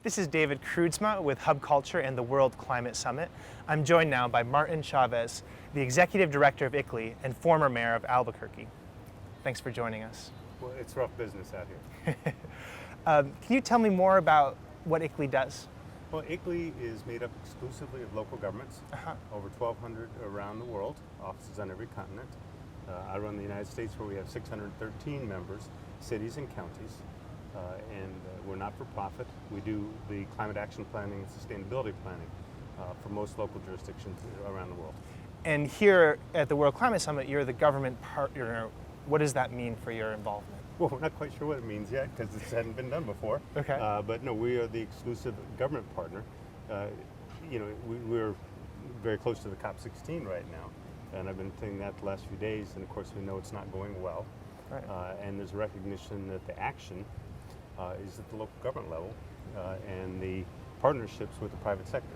This is David Kroodsma with Hub Culture and the World Climate Summit. I'm joined now by Martin Chávez, the Executive Director of ICLEI and former Mayor of Albuquerque. Thanks for joining us. Well, it's rough business out here. Can you tell me more about what ICLEI does? Well, ICLEI is made up exclusively of local governments, over 1,200 around the world, offices on every continent. I run the United States, where we have 613 members, cities and counties, and we're not for profit. We do the climate action planning and sustainability planning for most local jurisdictions around the world. And here at the World Climate Summit, you're the government partner. What does that mean for your involvement? Well, we're not quite sure what it means yet because this hadn't been done before. Okay. But no, we are the exclusive government partner. We're very close to the COP16 right now, and I've been saying that the last few days, and of course we know it's not going well. Right. And there's a recognition that the action is at the local government level and the partnerships with the private sector.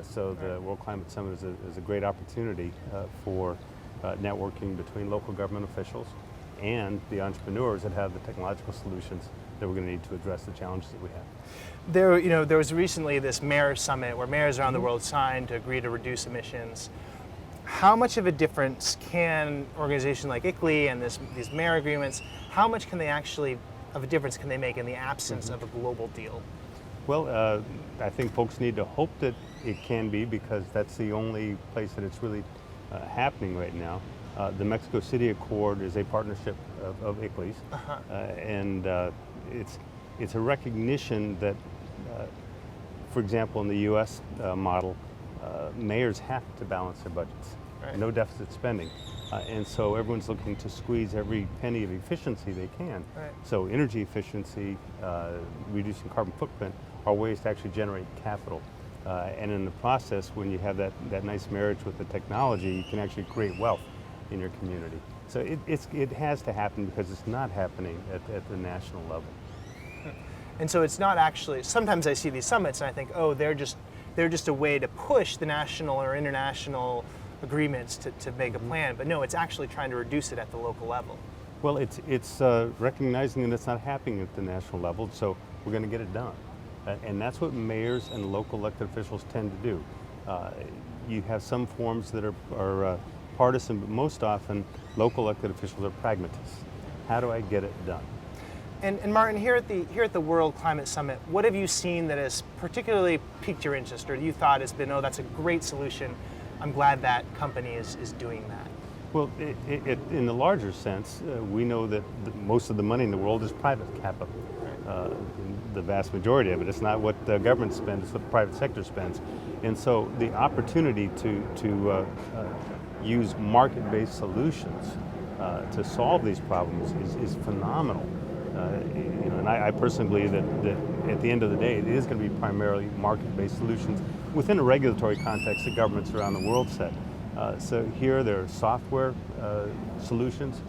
So the World Climate Summit is a great opportunity for networking between local government officials and the entrepreneurs that have the technological solutions that we're going to need to address the challenges that we have. There was recently this mayor summit where mayors around the world signed to agree to reduce emissions. How much of a difference can an organization like ICLEI and these mayor agreements, how much can they actually of a difference can they make in the absence of a global deal? Well, I think folks need to hope that it can be, because that's the only place that it's really happening right now. The Mexico City Accord is a partnership of ICLEI's, and it's a recognition that, for example, in the U.S. Model, mayors have to balance their budgets, no deficit spending, and so everyone's looking to squeeze every penny of efficiency they can. So energy efficiency, reducing carbon footprint are ways to actually generate capital. And in the process, when you have that nice marriage with the technology, you can actually create wealth in your community. So it has to happen, because it's not happening at the national level. And so it's not actually, sometimes I see these summits and I think, oh, they're just a way to push the national or international agreements to make a plan, but no, it's actually trying to reduce it at the local level. Well, it's recognizing that it's not happening at the national level, so we're going to get it done. And that's what mayors and local elected officials tend to do. You have some forms that are partisan, but most often local elected officials are pragmatists. How do I get it done? And Martin, here at the World Climate Summit, what have you seen that has particularly piqued your interest, or you thought has been, oh, that's a great solution, I'm glad that company is doing that? Well, in the larger sense, we know that most of the money in the world is private capital. The vast majority of it. It's not what the government spends, it's what the private sector spends. And so the opportunity to use market-based solutions to solve these problems is phenomenal. And I personally believe that at the end of the day, it is going to be primarily market-based solutions within a regulatory context that governments around the world set. So here there are software solutions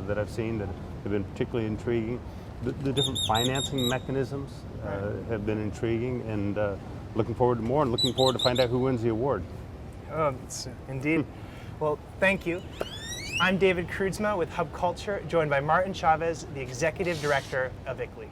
that I've seen that have been particularly intriguing. The different financing mechanisms have been intriguing, and looking forward to more, and looking forward to find out who wins the award. Oh, indeed. Well, thank you. I'm David Kroodsma with Hub Culture, joined by Martin Chávez, the Executive Director of ICLEI.